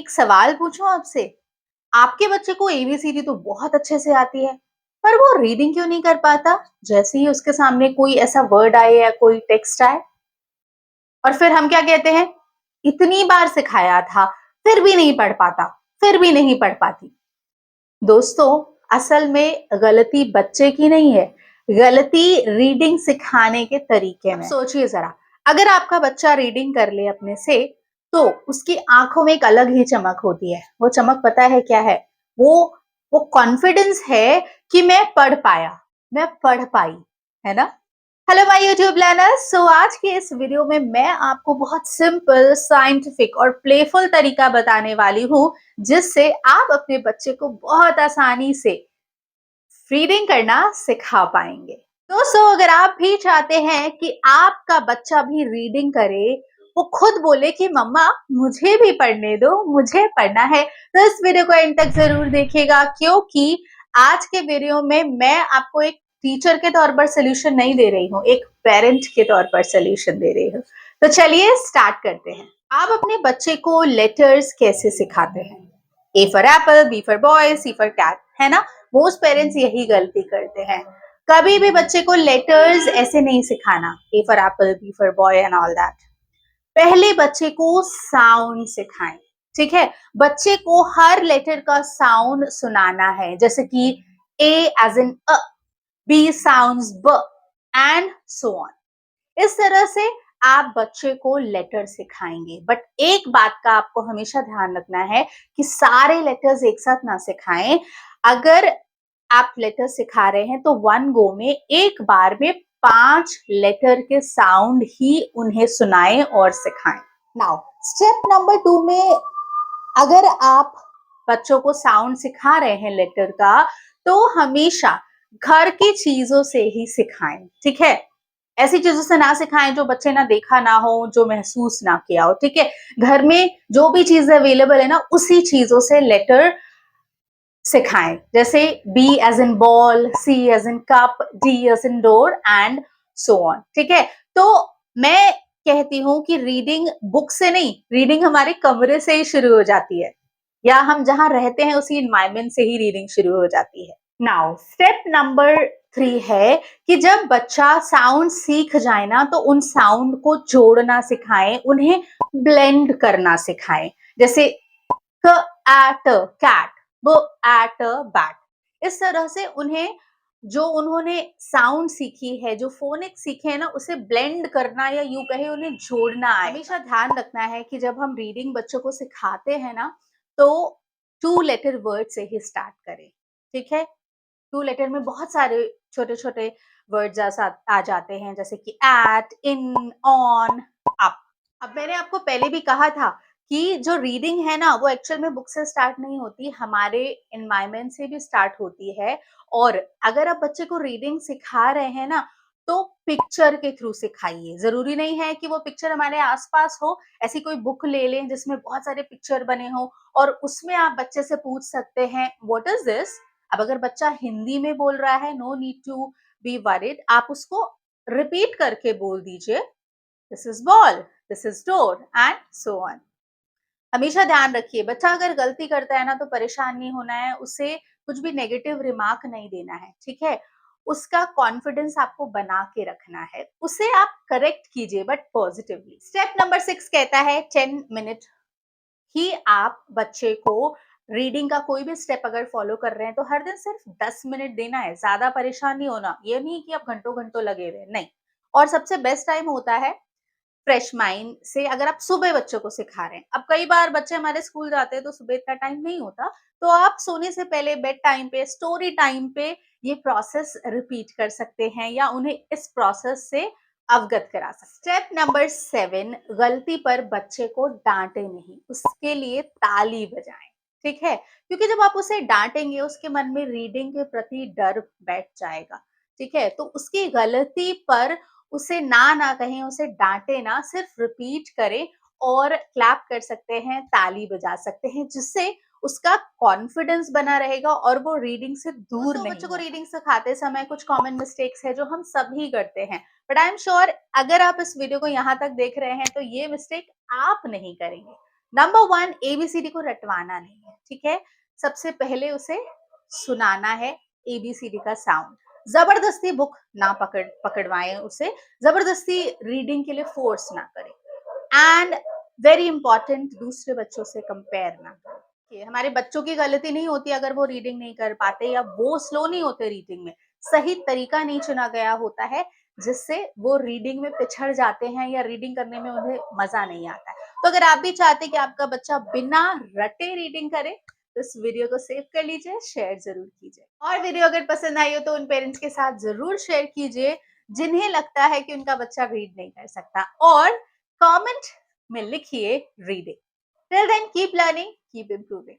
एक सवाल पूछूं आपसे। आपके बच्चे को एबीसीडी तो बहुत अच्छे से आती है, पर वो रीडिंग क्यों नहीं कर पाता? जैसे ही उसके सामने कोई ऐसा वर्ड आए या कोई टेक्स्ट आए, और फिर हम क्या कहते हैं, इतनी बार सिखाया था, फिर भी नहीं पढ़ पाता, फिर भी नहीं पढ़ पाती। दोस्तों, असल में गलती बच्चे की नहीं है, गलती रीडिंग सिखाने के तरीके में। सोचिए जरा, अगर आपका बच्चा रीडिंग कर ले अपने से, तो उसकी आंखों में एक अलग ही चमक होती है। वो चमक पता है क्या है? वो वो कॉन्फिडेंस है कि मैं पढ़ पाया, मैं पढ़ पाई, है ना? Hello my YouTube learners. So आज के इस वीडियो में मैं आपको बहुत सिंपल, साइंटिफिक और प्लेफुल तरीका बताने वाली हूँ, जिससे आप अपने बच्चे को बहुत आसानी से रीडिंग करना सिखा पाएंगे। दोस्तों, अगर आप भी चाहते हैं कि आपका बच्चा भी रीडिंग करे, वो खुद बोले कि मम्मा मुझे भी पढ़ने दो, मुझे पढ़ना है, तो इस वीडियो को एंड तक जरूर देखिएगा, क्योंकि आज के वीडियो में मैं आपको एक टीचर के तौर पर सोल्यूशन नहीं दे रही हूँ, एक पेरेंट के तौर पर सोल्यूशन दे रही हूँ। तो चलिए स्टार्ट करते हैं। आप अपने बच्चे को लेटर्स कैसे सिखाते हैं? A for apple, B for boy, C for cat, है ना? मोस्ट पेरेंट्स यही गलती करते हैं। कभी भी बच्चे को लेटर्स ऐसे नहीं सिखाना, A for apple, B for boy and all that. पहले बच्चे को साउंड सिखाएं। ठीक है, बच्चे को हर लेटर का साउंड सुनाना है, जैसे कि ए एज इन अ, बी साउंड्स ब, एंड सो ऑन। इस तरह से आप बच्चे को लेटर सिखाएंगे। बट एक बात का आपको हमेशा ध्यान रखना है कि सारे लेटर्स एक साथ ना सिखाएं। अगर आप लेटर सिखा रहे हैं तो वन गो में, एक बार में 5 लेटर के साउंड ही उन्हें सुनाएं और सिखाएं। नाउ स्टेप नंबर 2 में, अगर आप बच्चों को साउंड सिखा रहे हैं लेटर का, तो हमेशा घर की चीजों से ही सिखाएं। ठीक है, ऐसी चीजों से ना सिखाएं जो बच्चे ना देखा ना हो, जो महसूस ना किया हो। ठीक है, घर में जो भी चीज अवेलेबल है ना, उसी चीजों से लेटर सिखाएं, जैसे B as in ball, C as in cup, D as in door and so on. ठीक है, तो मैं कहती हूँ कि रीडिंग बुक से नहीं, रीडिंग हमारे कमरे से ही शुरू हो जाती है, या हम जहां रहते हैं उसी इन्वायरमेंट से ही रीडिंग शुरू हो जाती है। नाउ स्टेप नंबर 3 है कि जब बच्चा साउंड सीख जाए ना, तो उन साउंड को जोड़ना सिखाएं, उन्हें ब्लेंड करना सिखाएं। जैसे क एट कैट, ब एट बैट। इस तरह से उन्हें, जो उन्होंने साउंड सीखी है, जो फोनिक सीखे हैं ना, उसे ब्लेंड करना, या यूं कहे उन्हें जोड़ना है। हमेशा ध्यान रखना है कि जब हम रीडिंग बच्चों को सिखाते हैं ना, तो 2 लेटर वर्ड से ही स्टार्ट करें। ठीक है, 2 लेटर में बहुत सारे छोटे छोटे वर्ड्स आ जाते हैं, जैसे कि एट, इन, ऑन, अप। अब मैंने आपको पहले भी कहा था कि जो रीडिंग है ना, वो एक्चुअल में बुक से स्टार्ट नहीं होती, हमारे एनवायरनमेंट से भी स्टार्ट होती है। और अगर आप बच्चे को रीडिंग सिखा रहे हैं ना, तो पिक्चर के थ्रू सिखाइए। जरूरी नहीं है कि वो पिक्चर हमारे आसपास हो, ऐसी कोई बुक ले लें जिसमें बहुत सारे पिक्चर बने हो, और उसमें आप बच्चे से पूछ सकते हैं व्हाट इज दिस। अब अगर बच्चा हिंदी में बोल रहा है, no need to be worried, आप उसको रिपीट करके बोल दीजिए, this is ball, this is door and so on. हमेशा ध्यान रखिए, बच्चा अगर गलती करता है ना, तो परेशान नहीं होना है, उसे कुछ भी नेगेटिव रिमार्क नहीं देना है। ठीक है, उसका कॉन्फिडेंस आपको बना के रखना है, उसे आप करेक्ट कीजिए बट पॉजिटिवली। स्टेप नंबर 6 कहता है 10 मिनट ही आप बच्चे को रीडिंग का कोई भी स्टेप अगर फॉलो कर रहे हैं, तो हर दिन सिर्फ 10 मिनट देना है। ज्यादा परेशान नहीं होना, ये नहीं कि आप घंटों घंटों लगे हुए, नहीं। और सबसे बेस्ट टाइम होता है फ्रेश माइंड से, अगर आप सुबह बच्चों को सिखा रहे हैं। अब कई बार बच्चे हमारे स्कूल जाते हैं तो सुबह इतना टाइम नहीं होता, तो आप सोने से पहले बेड टाइम पे, स्टोरी टाइम पे ये प्रोसेस रिपीट कर सकते हैं, या उन्हें इस प्रोसेस से अवगत करा सकते। स्टेप नंबर 7, गलती पर बच्चे को डांटे नहीं, उसके लिए ताली बजाएं। ठीक है, क्योंकि जब आप उसे डांटेंगे, उसके मन में रीडिंग के प्रति डर बैठ जाएगा। ठीक है, तो उसकी गलती पर उसे ना कहें, उसे डांटे ना, सिर्फ रिपीट करें और क्लैप कर सकते हैं, ताली बजा सकते हैं, जिससे उसका कॉन्फिडेंस बना रहेगा और वो रीडिंग से दूर नहीं। बच्चों को रीडिंग सिखाते समय कुछ कॉमन मिस्टेक्स है जो हम सभी करते हैं, बट आई एम श्योर अगर आप इस वीडियो को यहाँ तक देख रहे हैं तो ये मिस्टेक आप नहीं करेंगे। नंबर 1, एबीसीडी को रटवाना नहीं है, ठीक है? सबसे पहले उसे सुनाना है एबीसीडी का साउंड। ज़बरदस्ती बुक ना पकड़वाएँ उसे, ज़बरदस्ती रीडिंग के लिए फ़ोर्स ना करें। एंड वेरी इंपॉर्टेंट, दूसरे बच्चों से कंपेयर ना करें। कि हमारे बच्चों की गलती नहीं होती अगर वो रीडिंग नहीं कर पाते या वो स्लो नहीं होते रीडिंग में, सही तरीका नहीं चुना गया होता है, जिससे वो रीडिंग में पिछड़ जाते हैं या रीडिंग करने में उन्हें मजा नहीं आता है। तो अगर आप भी चाहते कि आपका बच्चा बिना रटे रीडिंग करे, तो इस वीडियो को सेव कर लीजिए, शेयर जरूर कीजिए। और वीडियो अगर पसंद आई हो तो उन पेरेंट्स के साथ जरूर शेयर कीजिए जिन्हें लगता है कि उनका बच्चा रीड नहीं कर सकता, और कमेंट में लिखिए reading. Till then keep learning, keep improving.